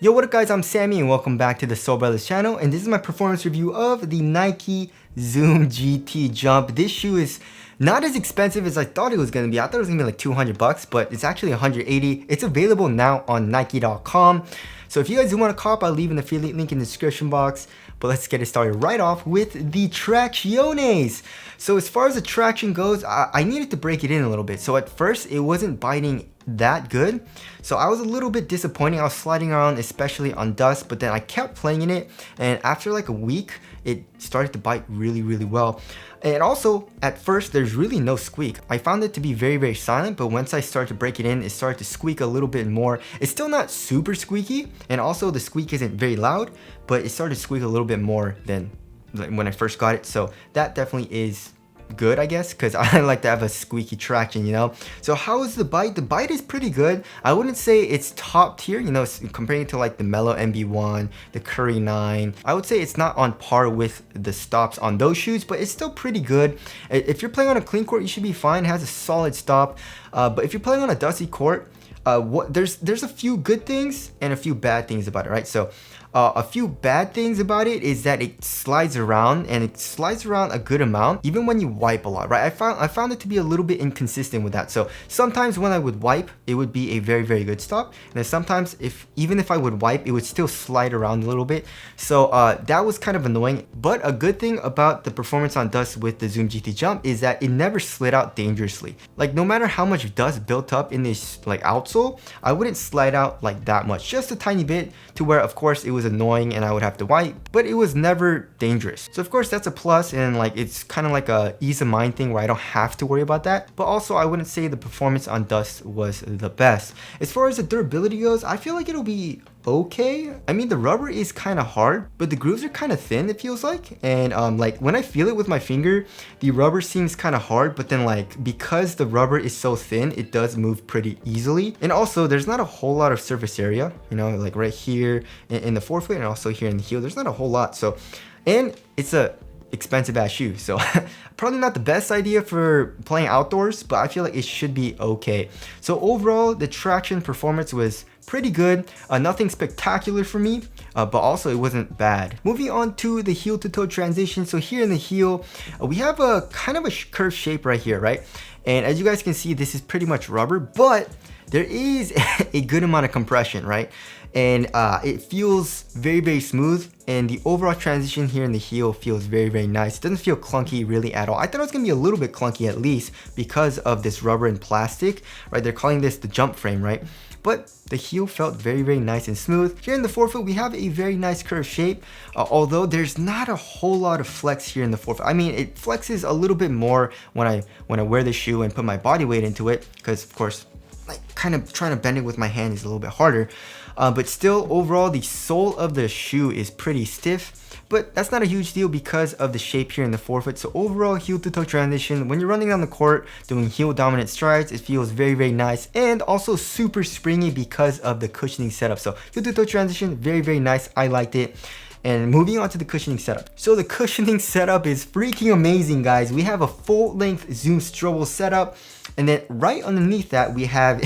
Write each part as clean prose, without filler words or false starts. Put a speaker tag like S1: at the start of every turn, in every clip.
S1: Yo, what up guys, I'm Sammy and welcome back to the Soul Brothers channel, and this is my performance review of the Nike Zoom GT Jump. This shoe is not as expensive as I thought it was going to be. I thought it was going to be like 200 bucks, but it's actually 180. It's available now on Nike.com. So if you guys do want to cop, I'll leave an affiliate link in the description box. But let's get it started right off with the tracciones. So as far as the traction goes, I needed to break it in a little bit. So at first it wasn't biting that good, so I was a little bit disappointed. I was sliding around, especially on dust, but then I kept playing in it, and after like a week it started to bite really well. And also at first there's really no squeak. I found it to be very silent, but once I started to break it in, it started to squeak a little bit more. It's still not super squeaky, and also the squeak isn't very loud, but it started to squeak a little bit more than when I first got it. So that definitely is good, I guess, because I like to have a squeaky traction, you know. So how is the bite? The bite is pretty good. I wouldn't say it's top tier, you know, comparing it to like the Mellow MB1, the Curry 9. I would say it's not on par with the stops on those shoes, but it's still pretty good. If you're playing on a clean court, you should be fine. It has a solid stop. But if you're playing on a dusty court, there's a few good things and a few bad things about it, right? So a few bad things about it is that it slides around, and it slides around a good amount even when you wipe a lot, right? I found it to be a little bit inconsistent with that. So sometimes when I would wipe, it would be a very good stop, and then sometimes even if I would wipe, it would still slide around a little bit. So that was kind of annoying. But a good thing about the performance on dust with the Zoom GT Jump is that it never slid out dangerously. Like no matter how much dust built up in this like outsole, I wouldn't slide out like that much, just a tiny bit, to where of course it was annoying and I would have to wipe, but it was never dangerous. So of course that's a plus, and like it's kind of like a ease of mind thing where I don't have to worry about that. But also I wouldn't say the performance on dust was the best. As far as the durability goes, I feel like it'll be okay. I mean, the rubber is kind of hard, but the grooves are kind of thin, it feels like. And like when I feel it with my finger, the rubber seems kind of hard, but then like because the rubber is so thin, it does move pretty easily. And also there's not a whole lot of surface area, you know, like right here in the forefoot and also here in the heel, there's not a whole lot. So, and it's a expensive ass shoe, so probably not the best idea for playing outdoors, but I feel like it should be okay. So overall, the traction performance was pretty good. Nothing spectacular for me, but also it wasn't bad. Moving on to the heel to toe transition. So here in the heel, we have a kind of a curved shape right here, right? And as you guys can see, this is pretty much rubber, but there is a good amount of compression, right? And it feels very smooth, and the overall transition here in the heel feels very nice. It doesn't feel clunky really at all. I thought it was gonna be a little bit clunky at least because of this rubber and plastic, right? They're calling this the jump frame, right? But the heel felt very nice and smooth. Here in the forefoot, we have a very nice curved shape, although there's not a whole lot of flex here in the forefoot. I mean, it flexes a little bit more when I wear the shoe and put my body weight into it, because of course, like kind of trying to bend it with my hand is a little bit harder. But still, overall, the sole of the shoe is pretty stiff, but that's not a huge deal because of the shape here in the forefoot. So overall, heel to toe transition, when you're running down the court doing heel dominant strides, it feels very nice, and also super springy because of the cushioning setup. So heel to toe transition, very nice. I liked it. And moving on to the cushioning setup. So the cushioning setup is freaking amazing, guys. We have a full length Zoom Strobel setup, and then right underneath that we have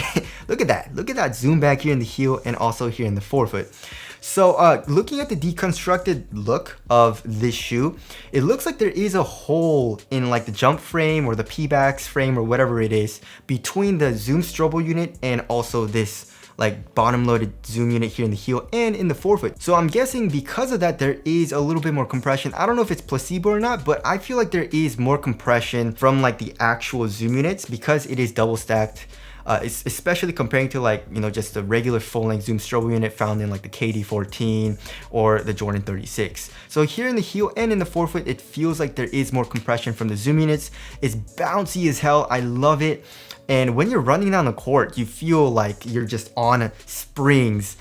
S1: look at that zoom back here in the heel and also here in the forefoot. So looking at the deconstructed look of this shoe, it looks like there is a hole in like the jump frame or the P-backs frame or whatever it is between the Zoom Strobel unit and also this like bottom loaded zoom unit here in the heel and in the forefoot. So I'm guessing because of that, there is a little bit more compression. I don't know if it's placebo or not, but I feel like there is more compression from like the actual zoom units because it is double stacked. Especially comparing to like, you know, just the regular full-length Zoom Strobel unit found in like the KD14 or the Jordan 36. So here in the heel and in the forefoot, it feels like there is more compression from the zoom units. It's bouncy as hell. I love it. And when you're running down the court, you feel like you're just on springs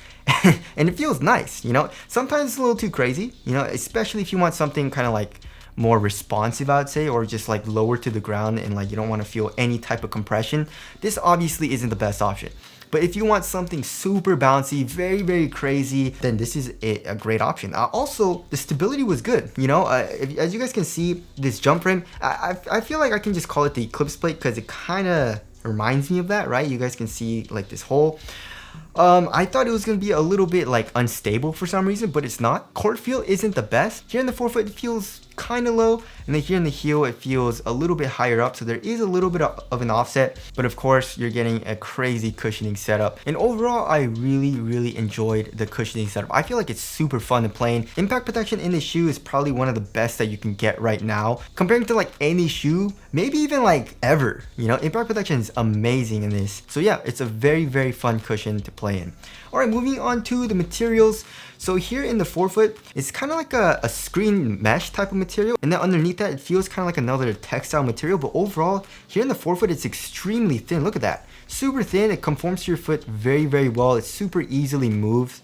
S1: and it feels nice, you know. Sometimes it's a little too crazy, you know, especially if you want something kind of like more responsive, I'd say, or just like lower to the ground and like you don't want to feel any type of compression. This obviously isn't the best option. But if you want something super bouncy, very crazy, then this is a great option. Also, the stability was good. You know, as you guys can see, this jump frame, I feel like I can just call it the eclipse plate because it kind of reminds me of that, right? You guys can see like this hole. I thought it was going to be a little bit like unstable for some reason, but it's not. Court feel isn't the best. Here in the forefoot, it feels kind of low, and then here in the heel, it feels a little bit higher up, so there is a little bit of an offset, but of course, you're getting a crazy cushioning setup. And overall, I really enjoyed the cushioning setup. I feel like it's super fun to play in. Impact protection in this shoe is probably one of the best that you can get right now, comparing to like any shoe, maybe even like ever. You know, impact protection is amazing in this. So yeah, it's a very fun cushion to play in. All right, moving on to the materials. So here in the forefoot, it's kind of like a screen mesh type of material. And then underneath that, it feels kind of like another textile material. But overall, here in the forefoot, it's extremely thin. Look at that. Super thin. It conforms to your foot very well. It's super easily moved.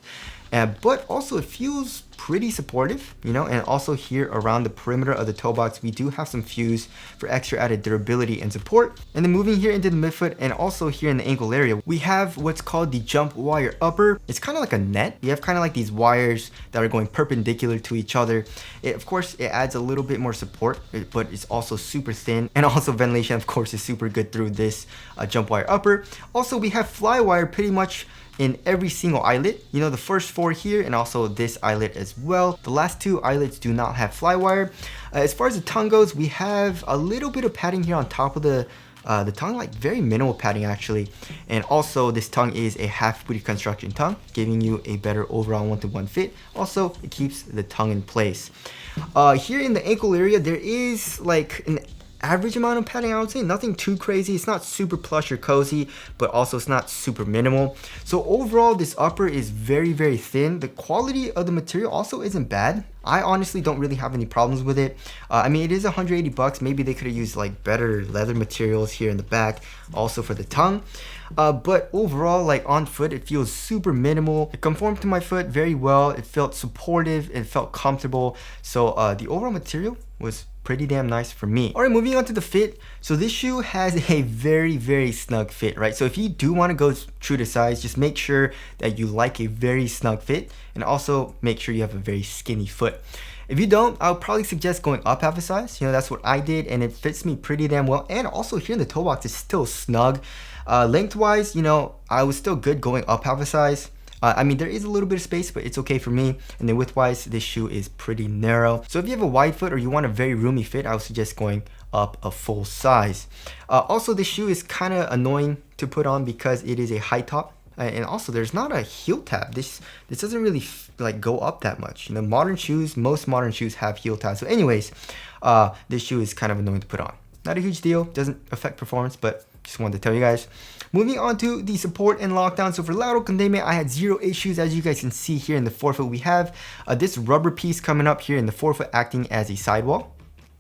S1: But also it feels pretty supportive, you know, and also here around the perimeter of the toe box, we do have some fuse for extra added durability and support. And then moving here into the midfoot and also here in the ankle area, we have what's called the jump wire upper. It's kind of like a net. You have kind of like these wires that are going perpendicular to each other. Of course, it adds a little bit more support, but it's also super thin. And also ventilation, of course, is super good through this jump wire upper. Also, we have fly wire pretty much in every single eyelet, you know, the first 4 here and also this eyelet as well. The last 2 eyelets do not have fly wire. As far as the tongue goes, we have a little bit of padding here on top of the tongue, like very minimal padding actually. And also this tongue is a half booty construction tongue, giving you a better overall 1-to-1 fit. Also, it keeps the tongue in place. Here in the ankle area, there is like an average amount of padding, I would say. Nothing too crazy. It's not super plush or cozy, but also it's not super minimal. So overall, this upper is very thin. The quality of the material also isn't bad. I honestly don't really have any problems with it. I mean, it is 180 bucks. Maybe they could have used like better leather materials here in the back, also for the tongue. But overall, like on foot, it feels super minimal. It conformed to my foot very well. It felt supportive. It felt comfortable. So the overall material was pretty damn nice for me. All right, moving on to the fit. So this shoe has a very snug fit, right? So if you do want to go true to size, just make sure that you like a very snug fit, and also make sure you have a very skinny foot. If you don't, I would probably suggest going up half a size. You know, that's what I did, and it fits me pretty damn well. And also here in the toe box, it's still snug. Lengthwise, you know, I was still good going up half a size. I mean, there is a little bit of space, but it's okay for me. And then width-wise, this shoe is pretty narrow. So if you have a wide foot or you want a very roomy fit, I would suggest going up a full size. Also, this shoe is kind of annoying to put on because it is a high top. And also, there's not a heel tab. This doesn't really like go up that much. You know, modern shoes, most modern shoes have heel tabs. So anyways, this shoe is kind of annoying to put on. Not a huge deal. Doesn't affect performance, but just wanted to tell you guys. Moving on to the support and lockdown. So for lateral containment, I had 0 issues. As you guys can see here in the forefoot, we have this rubber piece coming up here in the forefoot acting as a sidewall.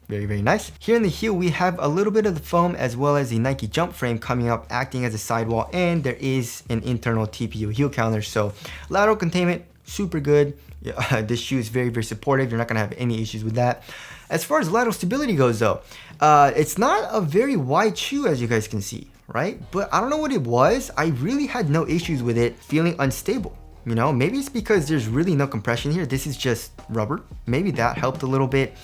S1: Very nice. Here in the heel, we have a little bit of the foam as well as the Nike jump frame coming up acting as a sidewall, and there is an internal TPU heel counter. So lateral containment, super good. Yeah, this shoe is very supportive. You're not gonna have any issues with that. As far as lateral stability goes though, it's not a very wide shoe, as you guys can see, right? But I don't know what it was. I really had no issues with it feeling unstable. You know, maybe it's because there's really no compression here. This is just rubber. Maybe that helped a little bit.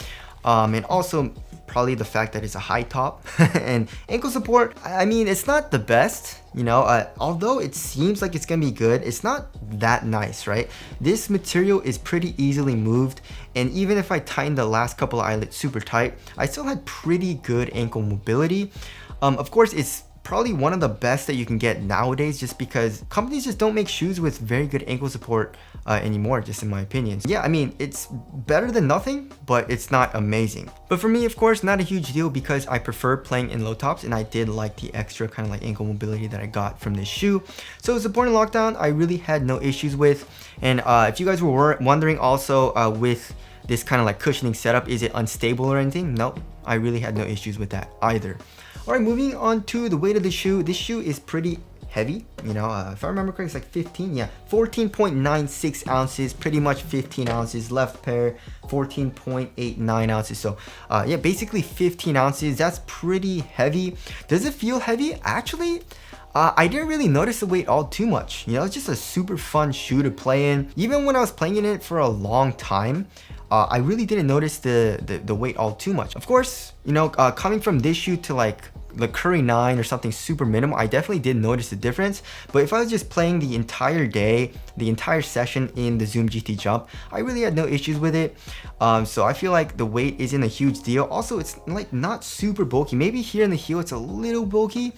S1: And also probably the fact that it's a high top. And ankle support, I mean, it's not the best, you know, although it seems like it's gonna be good, it's not that nice, right? This material is pretty easily moved, and even if I tightened the last couple of eyelets super tight, I still had pretty good ankle mobility. Of course, it's probably one of the best that you can get nowadays, just because companies just don't make shoes with very good ankle support anymore, just in my opinion. Yeah, I mean, it's better than nothing, but it's not amazing. But for me, of course, not a huge deal because I prefer playing in low tops, and I did like the extra kind of like ankle mobility that I got from this shoe. So support and lockdown, I really had no issues with. And if you guys were wondering also with this kind of like cushioning setup, is it unstable or anything? Nope, I really had no issues with that either. All right, moving on to the weight of the shoe. This shoe is pretty heavy, you know, if I remember correctly, it's like 14.96 ounces, pretty much 15 ounces. Left pair, 14.89 ounces. So yeah, basically 15 ounces. That's pretty heavy. Does it feel heavy? Actually, I didn't really notice the weight all too much. You know, it's just a super fun shoe to play in. Even when I was playing in it for a long time, I really didn't notice the weight all too much. Of course, you know, coming from this shoe to like the Curry 9 or something super minimal, I definitely did notice the difference. But if I was just playing the entire day, the entire session in the Zoom GT Jump, I really had no issues with it. So I feel like the weight isn't a huge deal. Also, it's like not super bulky. Maybe here in the heel, it's a little bulky.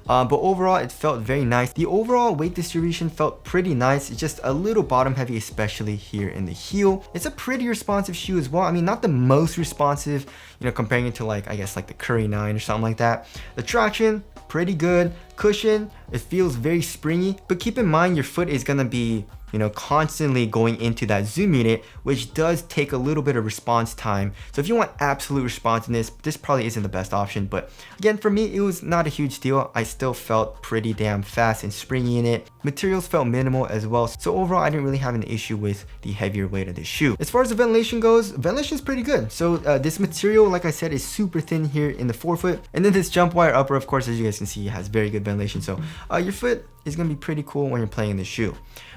S1: But overall, it felt very nice. The overall weight distribution felt pretty nice. It's just a little bottom heavy, especially here in the heel. It's a pretty responsive shoe as well. I mean, not the most responsive, you know, comparing it to like, I guess like the Curry 9 or something like that. The traction, pretty good. Cushion, it feels very springy, but keep in mind your foot is gonna be, you know, constantly going into that zoom unit, which does take a little bit of response time. So if you want absolute responsiveness, this probably isn't the best option. But again, for me, it was not a huge deal. I still felt pretty damn fast and springy in it. Materials felt minimal as well. So overall, I didn't really have an issue with the heavier weight of this shoe. As far as the ventilation goes, ventilation is pretty good. So this material, like I said, is super thin here in the forefoot. And then this jump wire upper, of course, as you guys can see, has very good ventilation. So your foot is gonna be pretty cool when you're playing this shoe.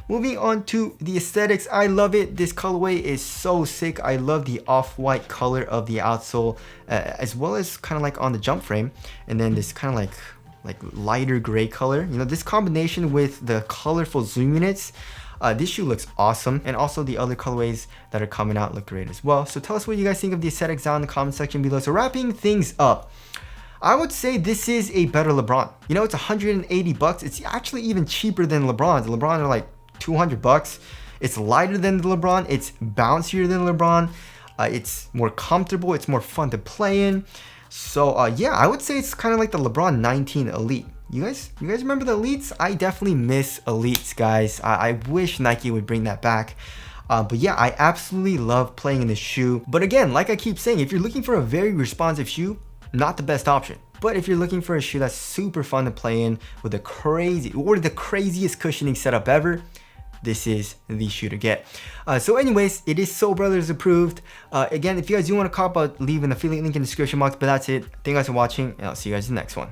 S1: Moving on to the aesthetics, I love it. This colorway is so sick. I love the off-white color of the outsole, as well as kind of like on the jump frame, and then this kind of like lighter gray color. You know, this combination with the colorful zoom units, this shoe looks awesome, and also the other colorways that are coming out look great as well. So tell us what you guys think of the aesthetics down in the comment section below. So wrapping things up, I would say this is a better LeBron. You know, it's 180 bucks. It's actually even cheaper than LeBron's. The LeBron are like 200 bucks. It's lighter than the LeBron. It's bouncier than LeBron. It's more comfortable. It's more fun to play in. So yeah, I would say it's kind of like the LeBron 19 Elite. You guys remember the Elites? I definitely miss Elites, guys. I wish Nike would bring that back. But yeah, I absolutely love playing in this shoe. But again, like I keep saying, if you're looking for a very responsive shoe, not the best option. But if you're looking for a shoe that's super fun to play in with the craziest cushioning setup ever, this is the shoe to get. So anyways, it is Soul Brothers approved. Again, if you guys do want to cop out, leave an affiliate link in the description box. But that's it. Thank you guys for watching, and I'll see you guys in the next one.